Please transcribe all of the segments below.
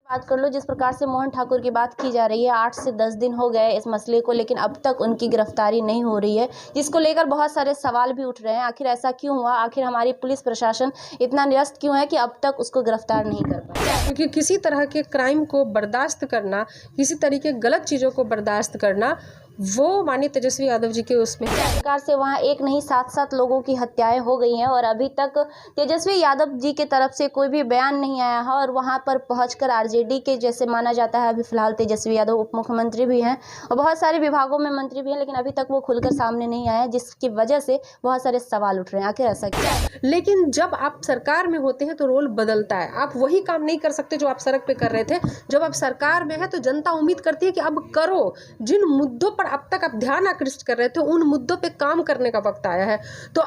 बात कर लो, जिस प्रकार से मोहन ठाकुर की बात की जा रही है, 8 से 10 दिन हो गए इस मसले को, लेकिन अब तक उनकी गिरफ्तारी नहीं हो रही है, जिसको लेकर बहुत सारे सवाल भी उठ रहे हैं। आखिर ऐसा क्यों हुआ? आखिर हमारी पुलिस प्रशासन इतना निरस्त क्यों है कि अब तक उसको गिरफ्तार नहीं कर पाया? क्योंकि किसी तरह के क्राइम को बर्दाश्त करना, किसी तरीके गलत चीज़ों को बर्दाश्त करना, वो माननीय तेजस्वी यादव जी के उसमें प्रकार से वहाँ एक नहीं 7-7 लोगों की हत्याएं हो गई हैं और अभी तक तेजस्वी यादव जी के तरफ से कोई भी बयान नहीं आया है। और वहाँ पर पहुंचकर आरजेडी के जैसे माना जाता है, अभी फिलहाल तेजस्वी यादव उप मुख्यमंत्री भी हैं और बहुत सारे विभागों में मंत्री भी हैं, लेकिन अभी तक वो खुलकर सामने नहीं आया, जिसकी वजह से बहुत सारे सवाल उठ रहे हैं। आखिर ऐसा क्या? लेकिन जब आप सरकार में होते हैं तो रोल बदलता है। आप वही काम नहीं कर सकते जो आप सड़क पे कर रहे थे। जब आप सरकार में है तो जनता उम्मीद करती है कि अब करो, जिन मुद्दों पर अब तक आप ध्यान आकृष्ट कर रहे थे उन मुद्दों पे काम करने का वक्त आया है। तो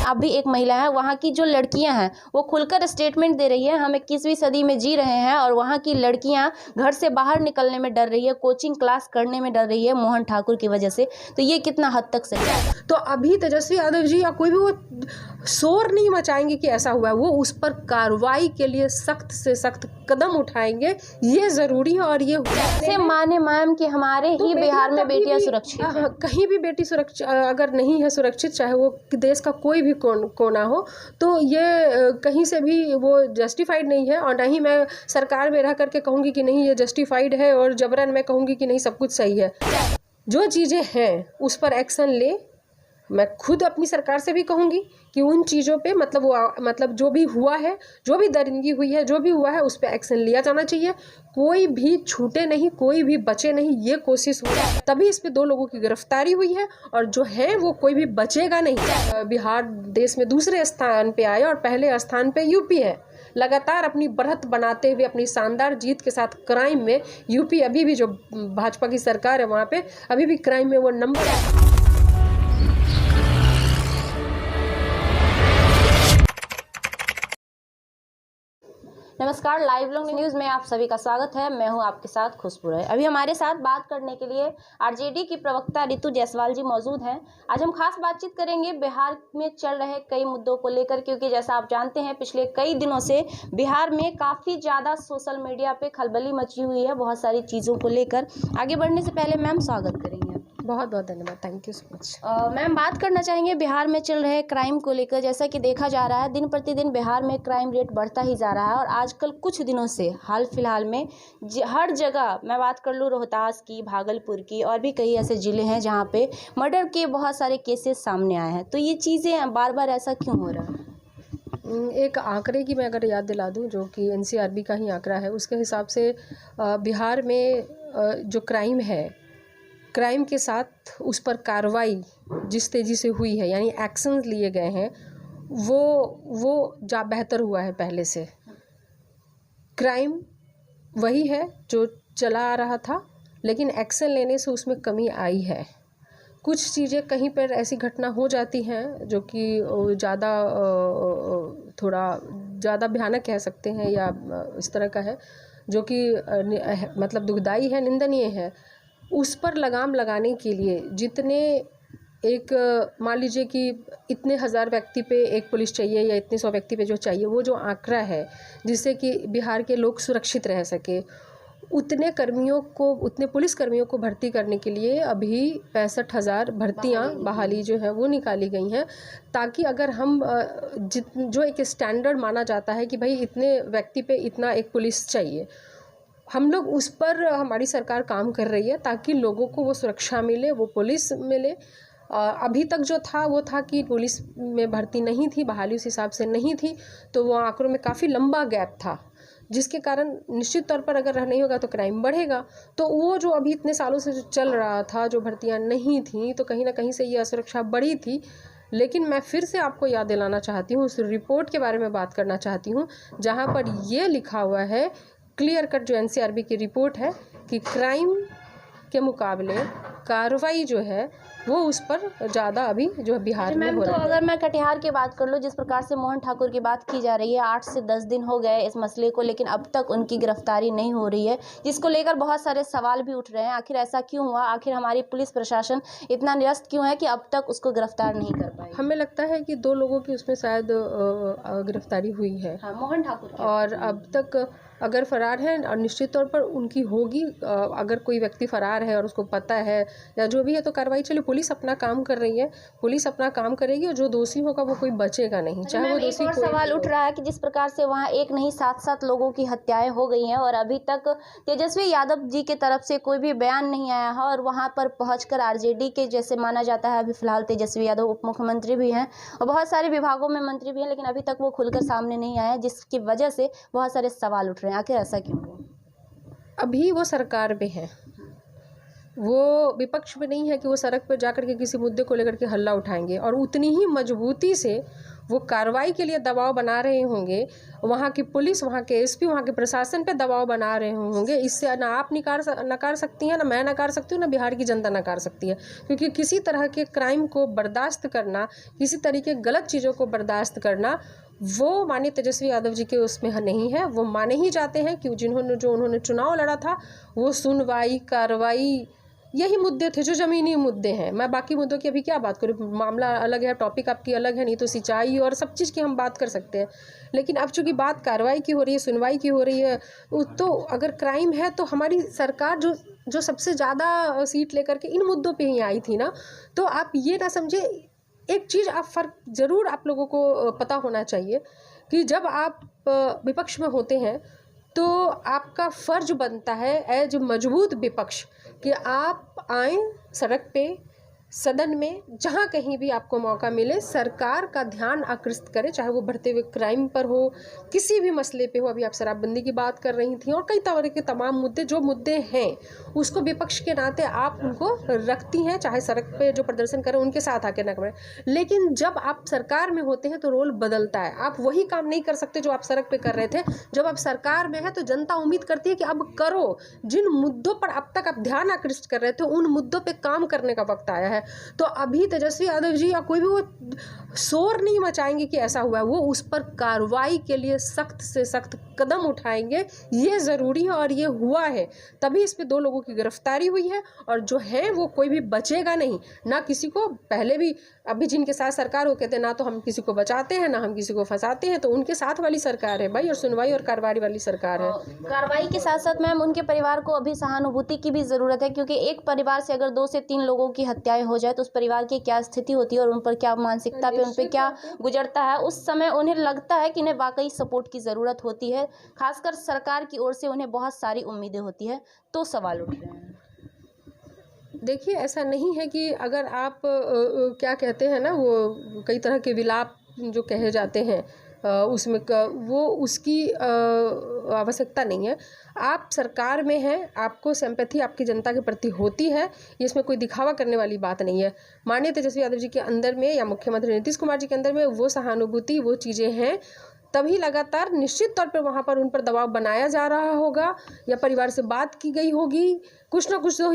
अब भी एक महिला है, वहाँ की जो लड़कियां हैं वो खुलकर स्टेटमेंट दे रही है, हम 21वीं सदी में जी रहे हैं और वहाँ की लड़कियां घर से बाहर निकलने में डर रही है, कोचिंग क्लास करने में डर रही है मोहन ठाकुर की वजह से। तो ये कितना हद तक सही है? तो अभी तेजस्वी यादव जी या कोई भी वो शोर नहीं मचाएंगे कि ऐसा हुआ है, वो उस पर कार्रवाई के लिए सख्त से सख्त कदम उठाएंगे, ये जरूरी है। और ये से माने मैम कि हमारे ही बिहार में बेटियां सुरक्षित हैं। कहीं भी बेटी सुरक्षित अगर नहीं है सुरक्षित, चाहे वो देश का कोई भी कोना हो, तो ये कहीं से भी वो जस्टिफाइड नहीं है। और नहीं मैं सरकार में रह करके कहूँगी कि नहीं ये जस्टिफाइड है और जबरन मैं कहूँगी कि नहीं सब कुछ सही है। जो चीज़ें हैं उस पर एक्शन ले। मैं खुद अपनी सरकार से भी कहूँगी कि उन चीज़ों पे मतलब जो भी हुआ है, जो भी दरिंदगी हुई है, जो भी हुआ है उस पर एक्शन लिया जाना चाहिए। कोई भी छूटे नहीं, कोई भी बचे नहीं, ये कोशिश हुई, तभी इस पे 2 लोगों की गिरफ्तारी हुई है। और जो है वो कोई भी बचेगा नहीं। बिहार देश में दूसरे स्थान पे आया और पहले स्थान पे यूपी है। लगातार अपनी बढ़त बनाते हुए अपनी शानदार जीत के साथ क्राइम में यूपी अभी भी जो भाजपा की सरकार है वहाँ पे अभी भी क्राइम में वो नंबर है। नमस्कार, लाइव लोग न्यूज़ में आप सभी का स्वागत है। मैं हूं आपके साथ खुशबू राय। अभी हमारे साथ बात करने के लिए आरजेडी की प्रवक्ता रितु जायसवाल जी मौजूद हैं। आज हम खास बातचीत करेंगे बिहार में चल रहे कई मुद्दों को लेकर, क्योंकि जैसा आप जानते हैं पिछले कई दिनों से बिहार में काफ़ी ज़्यादा सोशल मीडिया पे खलबली मची हुई है बहुत सारी चीज़ों को लेकर। आगे बढ़ने से पहले मैम स्वागत करेंगे। बहुत बहुत धन्यवाद, thank you so much. Ma'am बात करना चाहेंगे बिहार में चल रहे क्राइम को लेकर। जैसा कि देखा जा रहा है दिन प्रतिदिन बिहार में क्राइम रेट बढ़ता ही जा रहा है और आजकल कुछ दिनों से हाल फिलहाल में हर जगह, मैं बात कर लूँ रोहतास की, भागलपुर की और भी कई ऐसे ज़िले हैं जहाँ पे मर्डर के बहुत सारे केसेस सामने आए हैं। तो ये चीज़ें बार बार ऐसा क्यों हो रहा है? एक आंकड़े की मैं अगर याद दिला दूं, जो कि एनसीआरबी का ही आंकड़ा है, उसके हिसाब से बिहार में जो क्राइम है, क्राइम के साथ उस पर कार्रवाई जिस तेज़ी से हुई है, यानी एक्शन लिए गए हैं, वो बेहतर हुआ है पहले से। क्राइम वही है जो चला आ रहा था, लेकिन एक्शन लेने से उसमें कमी आई है। कुछ चीज़ें कहीं पर ऐसी घटना हो जाती हैं जो कि थोड़ा ज़्यादा भयानक कह सकते हैं या इस तरह का है, जो कि मतलब दुखदाई है, निंदनीय है। उस पर लगाम लगाने के लिए जितने मान लीजिए कि इतने 1000 व्यक्ति पे एक पुलिस चाहिए या इतने 100 व्यक्ति पे जो चाहिए, वो जो आंकड़ा है जिससे कि बिहार के लोग सुरक्षित रह सके, उतने पुलिस कर्मियों को भर्ती करने के लिए अभी 65,000 भर्तियाँ बहाली जो है वो निकाली गई हैं, ताकि अगर हम जो एक स्टैंडर्ड माना जाता है कि भाई इतने व्यक्ति पे इतना एक पुलिस चाहिए, हम लोग उस पर हमारी सरकार काम कर रही है ताकि लोगों को वो सुरक्षा मिले, वो पुलिस मिले। अभी तक जो था वो था कि पुलिस में भर्ती नहीं थी, बहाली उस हिसाब से नहीं थी, तो वो आंकड़ों में काफ़ी लंबा गैप था, जिसके कारण निश्चित तौर पर अगर नहीं होगा तो क्राइम बढ़ेगा। तो वो जो अभी इतने सालों से जो चल रहा था, जो भर्तियाँ नहीं थी, तो कहीं ना कहीं से ये असुरक्षा बढ़ी थी। लेकिन मैं फिर से आपको याद दिलाना चाहती हूँ, उस रिपोर्ट के बारे में बात करना चाहती हूँ जहाँ पर ये लिखा हुआ है क्लियर कट, जो एनसीआरबी की रिपोर्ट है, कि क्राइम के मुकाबले कार्रवाई जो है वो उस पर ज़्यादा अभी जो बिहार में हो रहा है। तो अगर मैं कटिहार की बात कर लूँ, जिस प्रकार से मोहन ठाकुर की बात की जा रही है, 8 से 10 दिन हो गए इस मसले को, लेकिन अब तक उनकी गिरफ्तारी नहीं हो रही है, जिसको लेकर बहुत सारे सवाल भी उठ रहे हैं। आखिर ऐसा क्यों हुआ? आखिर हमारी पुलिस प्रशासन इतना निरस्त क्यों है कि अब तक उसको गिरफ्तार नहीं कर पाई? हमें लगता है कि 2 लोगों की उसमें शायद गिरफ्तारी हुई है। हाँ, मोहन ठाकुर की। और अब तक अगर फ़रार हैं और निश्चित तौर पर उनकी होगी, अगर कोई व्यक्ति फ़रार है और उसको पता है या जो भी है तो कार्रवाई चले। पुलिस अपना काम कर रही है, पुलिस अपना काम करेगी और जो दोषी होगा वो कोई बचेगा नहीं, चाहे वो दोषी एक और सवाल उठ रहा है कि जिस प्रकार से वहाँ एक नहीं 7-7 लोगों की हत्याएं हो गई हैं और अभी तक तेजस्वी यादव जी के तरफ से कोई भी बयान नहीं आया है और वहाँ पर पहुंचकर आरजेडी के जैसे माना जाता है, अभी फिलहाल तेजस्वी यादव उप मुख्यमंत्री भी हैं और बहुत सारे विभागों में मंत्री भी हैं, लेकिन अभी तक वो खुलकर सामने नहीं आया, जिसकी वजह से बहुत सारे सवाल उठ रहे हैं। आखिर ऐसा क्यों? अभी वो सरकार में है, वो विपक्ष में नहीं है कि वो सड़क पर जाकर के किसी मुद्दे को लेकर के हल्ला उठाएंगे और उतनी ही मजबूती से वो कार्रवाई के लिए दबाव बना रहे होंगे। वहाँ की पुलिस, वहाँ के एसपी, वहाँ के प्रशासन पे दबाव बना रहे होंगे। इससे ना आप नकार सकती हैं, ना मैं नकार सकती हूँ, ना बिहार की जनता नकार सकती है, क्योंकि किसी तरह के क्राइम को बर्दाश्त करना, किसी तरीके गलत चीज़ों को बर्दाश्त करना वो माननीय तेजस्वी यादव जी के उसमें नहीं है। वो माने ही जाते हैं कि उन्होंने चुनाव लड़ा था वो सुनवाई, कार्रवाई, यही मुद्दे थे जो ज़मीनी मुद्दे हैं। मैं बाकी मुद्दों की अभी क्या बात करूँ, मामला अलग है, टॉपिक आपकी अलग है, नहीं तो सिंचाई और सब चीज़ की हम बात कर सकते हैं। लेकिन अब चूँकि बात कार्रवाई की हो रही है, सुनवाई की हो रही है, तो अगर क्राइम है तो हमारी सरकार जो सबसे ज़्यादा सीट लेकर के इन मुद्दों पे ही आई थी ना, तो आप ये ना समझे, एक चीज़ आप फ़र्क ज़रूर आप लोगों को पता होना चाहिए कि जब आप विपक्ष में होते हैं तो आपका फ़र्ज बनता है एज मजबूत विपक्ष कि आप आएँ सड़क पे, सदन में, जहाँ कहीं भी आपको मौका मिले, सरकार का ध्यान आकृष्ट करें, चाहे वो बढ़ते हुए क्राइम पर हो, किसी भी मसले पे हो। अभी आप शराबबंदी की बात कर रही थी और कई तरह के तमाम मुद्दे, जो मुद्दे हैं उसको विपक्ष के नाते आप उनको रखती हैं, चाहे सड़क पे जो प्रदर्शन करें उनके साथ आके न करें। लेकिन जब आप सरकार में होते हैं तो रोल बदलता है, आप वही काम नहीं कर सकते जो आप सड़क पे कर रहे थे। जब आप सरकार में है तो जनता उम्मीद करती है कि अब करो, जिन मुद्दों पर अब तक आप ध्यान आकृष्ट कर रहे थे उन मुद्दों पे काम करने का वक्त आया है। तो अभी तेजस्वी यादव जी या कोई भी वो शोर नहीं मचाएंगे कि ऐसा हुआ है, वो उस पर कार्रवाई के लिए सख्त से सख्त कदम उठाएंगे, ये ज़रूरी है और ये हुआ है, तभी इस पे 2 लोगों की गिरफ्तारी हुई है और जो है वो कोई भी बचेगा नहीं, ना किसी को। पहले भी अभी जिनके साथ सरकार हो कहते ना तो हम किसी को बचाते हैं ना हम किसी को फंसाते हैं, तो उनके साथ वाली सरकार है भाई, और सुनवाई और कार्रवाई वाली सरकार है। कार्रवाई के साथ साथ मैम उनके परिवार को अभी सहानुभूति की भी ज़रूरत है, क्योंकि एक परिवार से अगर 2 से 3 लोगों की हत्याएं हो जाए तो उस परिवार की क्या स्थिति होती है और उन पर क्या मानसिकता पे उन पर क्या गुजरता है। उस समय उन्हें लगता है कि इन्हें वाकई सपोर्ट की ज़रूरत होती है, खासकर सरकार की ओर से उन्हें बहुत सारी उम्मीदें होती है। तो सवाल उठ रहे हैं। देखिए, ऐसा नहीं है कि अगर आप क्या कहते हैं ना, वो कई तरह के विलाप जो कहे जाते हैं उसमें वो उसकी आवश्यकता नहीं है। आप सरकार में हैं, आपको सिंपैथी आपकी जनता के प्रति होती है, इसमें कोई दिखावा करने वाली बात नहीं है। माननीय तेजस्वी यादव जी के अंदर में या मुख्यमंत्री नीतीश कुमार जी के अंदर में वो सहानुभूति, वो चीज़ें हैं, तभी लगातार निश्चित तौर पर वहाँ पर उन पर दबाव बनाया जा रहा होगा या परिवार से बात की गई होगी, कुछ ना कुछ तो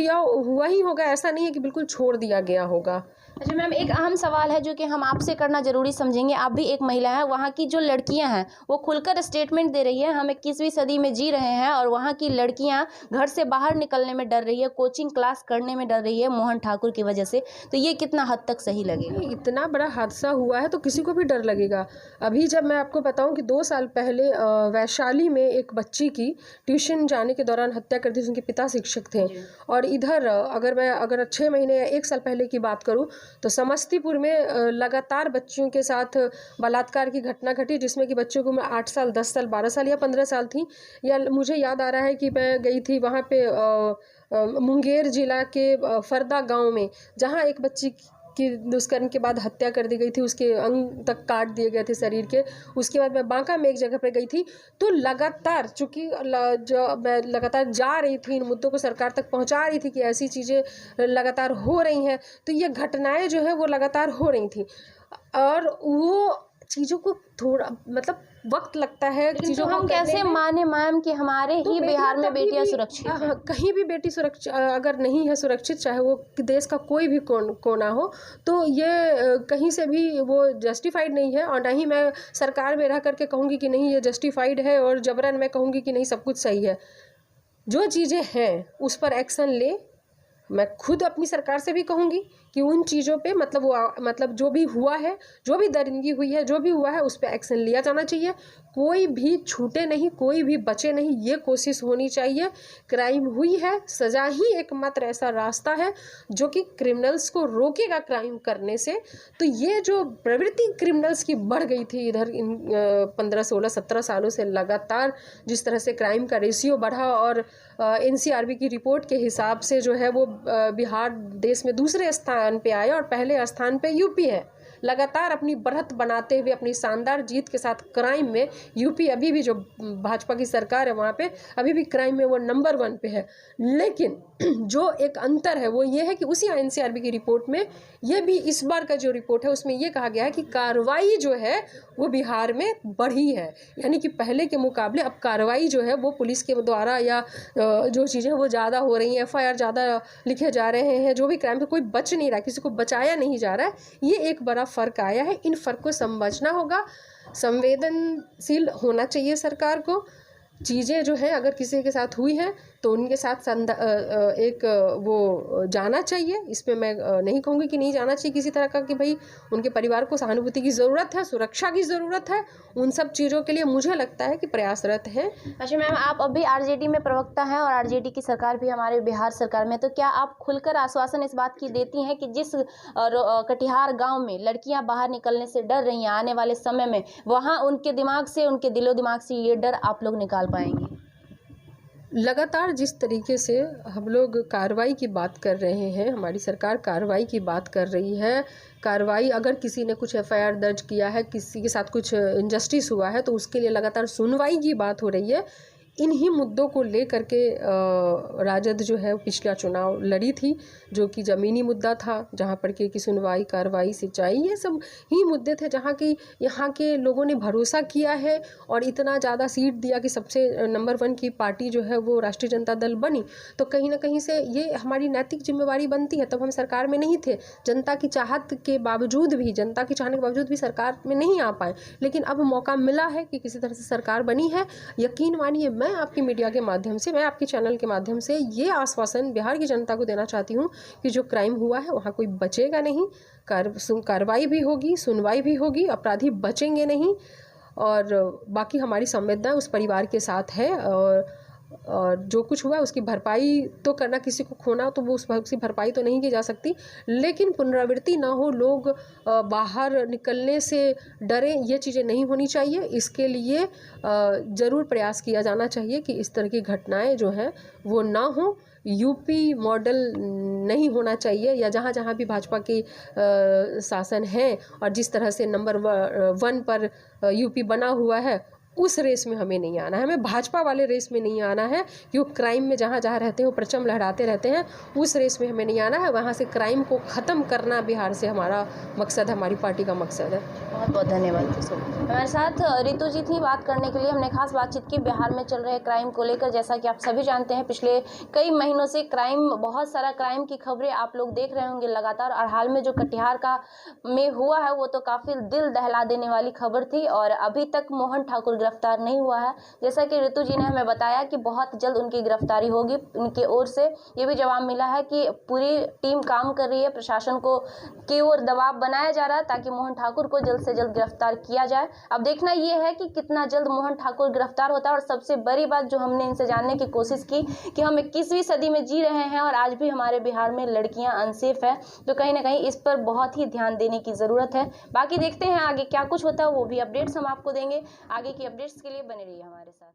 हुआ ही होगा। ऐसा नहीं है कि बिल्कुल छोड़ दिया गया होगा। अच्छा मैम, एक अहम सवाल है जो कि हम आपसे करना ज़रूरी समझेंगे। आप भी एक महिला हैं, वहाँ की जो लड़कियाँ हैं वो खुलकर स्टेटमेंट दे रही है, हम 21वीं सदी में जी रहे हैं और वहाँ की लड़कियाँ घर से बाहर निकलने में डर रही है, कोचिंग क्लास करने में डर रही है मोहन ठाकुर की वजह से। तो ये कितना हद तक सही लगेगा? इतना बड़ा हादसा हुआ है तो किसी को भी डर लगेगा। अभी जब मैं आपको बताऊं कि 2 साल पहले वैशाली में एक बच्ची की ट्यूशन जाने के दौरान हत्या कर दी, उनके पिता शिक्षक थे। और इधर अगर 6 महीने या 1 साल पहले की बात करूं तो समस्तीपुर में लगातार बच्चियों के साथ बलात्कार की घटना घटी, जिसमें कि बच्चों को 8 साल, 10 साल, 12 साल या 15 साल थी। या मुझे याद आ रहा है कि मैं गई थी वहाँ पे मुंगेर जिला के फरदा गांव में, जहाँ एक बच्ची की दुष्कर्म के बाद हत्या कर दी गई थी, उसके अंग तक काट दिए गए थे शरीर के। उसके बाद मैं बांका में एक जगह पर गई थी, तो लगातार चूँकि मैं लगातार जा रही थी, इन मुद्दों को सरकार तक पहुंचा रही थी कि ऐसी चीज़ें लगातार हो रही हैं, तो ये घटनाएं जो है वो लगातार हो रही थी और वो चीज़ों को थोड़ा मतलब वक्त लगता है। चीज़ों हम कैसे माने मैम कि हमारे ही बिहार में बेटियां सुरक्षित हैं? कहीं भी बेटी सुरक्षित अगर नहीं है सुरक्षित, चाहे वो देश का कोई भी कोना हो, तो ये कहीं से भी वो जस्टिफाइड नहीं है। और ना ही मैं सरकार में रह करके कहूँगी कि नहीं ये जस्टिफाइड है और जबरन मैं कहूँगी कि नहीं सब कुछ सही है। जो चीज़ें हैं उस पर एक्शन ले। मैं खुद अपनी सरकार से भी कहूँगी कि उन चीज़ों पे मतलब मतलब जो भी हुआ है, जो भी दरिंदगी हुई है, जो भी हुआ है उस पर एक्शन लिया जाना चाहिए। कोई भी छूटे नहीं, कोई भी बचे नहीं, ये कोशिश होनी चाहिए। क्राइम हुई है, सज़ा ही एकमात्र ऐसा रास्ता है जो कि क्रिमिनल्स को रोकेगा क्राइम करने से। तो ये जो प्रवृत्ति क्रिमिनल्स की बढ़ गई थी इधर इन 15, 16, 17 सालों से लगातार जिस तरह से क्राइम का रेशियो बढ़ा, और एनसीआरबी की रिपोर्ट के हिसाब से जो है वो बिहार देश में दूसरे स्थान पे आया और पहले स्थान पे यूपी है। लगातार अपनी बढ़त बनाते हुए अपनी शानदार जीत के साथ क्राइम में यूपी अभी भी जो भाजपा की सरकार है वहाँ पे अभी भी क्राइम में वो नंबर 1 पे है। लेकिन जो एक अंतर है वो ये है कि उसी एनसीआरबी की रिपोर्ट में ये भी इस बार का जो रिपोर्ट है उसमें ये कहा गया है कि कार्रवाई जो है वो बिहार में बढ़ी है। यानी कि पहले के मुकाबले अब कार्रवाई जो है वो पुलिस के द्वारा या जो चीज़ें वो ज़्यादा हो रही हैं, FIR ज़्यादा लिखे जा रहे हैं, जो भी क्राइम पे कोई बच नहीं रहा, किसी को बचाया नहीं जा रहा है, ये एक बड़ा फ़र्क आया है। इन फ़र्क को समझना होगा, संवेदनशील होना चाहिए सरकार को। चीज़ें जो है अगर किसी के साथ हुई है तो उनके साथ एक वो जाना चाहिए। इसमें मैं नहीं कहूँगी कि नहीं जाना चाहिए किसी तरह का, कि भाई उनके परिवार को सहानुभूति की ज़रूरत है, सुरक्षा की ज़रूरत है, उन सब चीज़ों के लिए मुझे लगता है कि प्रयासरत है। अच्छा मैम, आप अभी आरजेडी में प्रवक्ता हैं और आरजेडी की सरकार भी हमारे बिहार सरकार में, तो क्या आप खुलकर आश्वासन इस बात की देती हैं कि जिस कटिहार गांव में लड़कियां बाहर निकलने से डर रही हैं, आने वाले समय में वहां उनके दिमाग से, उनके दिलो दिमाग से ये डर आप लोग निकाल पाएंगे? लगातार जिस तरीके से हम लोग कार्रवाई की बात कर रहे हैं, हमारी सरकार कार्रवाई की बात कर रही है। कार्रवाई, अगर किसी ने कुछ FIR दर्ज किया है, किसी के साथ कुछ इनजस्टिस हुआ है तो उसके लिए लगातार सुनवाई की बात हो रही है। इन्हीं मुद्दों को लेकर के राजद जो है पिछला चुनाव लड़ी थी, जो कि ज़मीनी मुद्दा था, जहाँ पर कि सुनवाई, कार्रवाई, सिंचाई, ये सब ही मुद्दे थे जहाँ की यहाँ के लोगों ने भरोसा किया है और इतना ज़्यादा सीट दिया कि सबसे नंबर 1 की पार्टी जो है वो राष्ट्रीय जनता दल बनी। तो कहीं ना कहीं से ये हमारी नैतिक जिम्मेवारी बनती है। तब हम सरकार में नहीं थे, जनता की चाहत के बावजूद भी, जनता की चाहने के बावजूद भी सरकार में नहीं आ पाए, लेकिन अब मौका मिला है कि किसी तरह से सरकार बनी है। यकीन मानिए, मैं आपकी मीडिया के माध्यम से, मैं आपके चैनल के माध्यम से ये आश्वासन बिहार की जनता को देना चाहती हूँ कि जो क्राइम हुआ है वहाँ कोई बचेगा नहीं। कार्रवाई भी होगी, सुनवाई भी होगी, अपराधी बचेंगे नहीं। और बाकी हमारी संवेदना उस परिवार के साथ है, और जो कुछ हुआ उसकी भरपाई तो करना, किसी को खोना तो वो उसकी भरपाई तो नहीं की जा सकती, लेकिन पुनरावृत्ति ना हो, लोग बाहर निकलने से डरें, ये चीज़ें नहीं होनी चाहिए। इसके लिए ज़रूर प्रयास किया जाना चाहिए कि इस तरह की घटनाएं जो हैं वो ना हो। यूपी मॉडल नहीं होना चाहिए, या जहाँ जहाँ भी भाजपा की शासन है और जिस तरह से नंबर 1 पर यूपी बना हुआ है, उस रेस में हमें नहीं आना है, हमें भाजपा वाले रेस में नहीं आना है। क्योंकि क्राइम में जहाँ जहाँ रहते हैं वो परचम लहराते रहते हैं, उस रेस में हमें नहीं आना है। वहाँ से क्राइम को ख़त्म करना बिहार से हमारा मकसद है, हमारी पार्टी का मकसद है। बहुत बहुत धन्यवाद। हमारे साथ रितु जी थी बात करने के लिए। हमने खास बातचीत की बिहार में चल रहे क्राइम को लेकर। जैसा कि आप सभी जानते हैं, पिछले कई महीनों से क्राइम, बहुत सारा क्राइम की खबरें आप लोग देख रहे होंगे लगातार, और हाल में जो कटिहार का में हुआ है वो तो काफ़ी दिल दहला देने वाली खबर थी, और अभी तक मोहन ठाकुर गिरफ्तार नहीं हुआ है। जैसा कि रितु जी ने हमें बताया कि बहुत जल्द उनकी गिरफ्तारी होगी। उनकी ओर से ये भी जवाब मिला है कि पूरी टीम काम कर रही है, प्रशासन को की ओर दबाव बनाया जा रहा है ताकि मोहन ठाकुर को जल्द से जल्द गिरफ्तार किया जाए। अब देखना ये है कि कितना जल्द मोहन ठाकुर गिरफ्तार होता है। और सबसे बड़ी बात जो हमने इनसे जानने की कोशिश की कि हम 21वीं सदी में जी रहे हैं और आज भी हमारे बिहार में लड़कियां अनसेफ है, तो कहीं ना कहीं इस पर बहुत ही ध्यान देने की ज़रूरत है। बाकी देखते हैं आगे क्या कुछ होता है, वो भी अपडेट्स हम आपको देंगे। आगे की अपडेट्स के लिए बने रहिए हमारे साथ।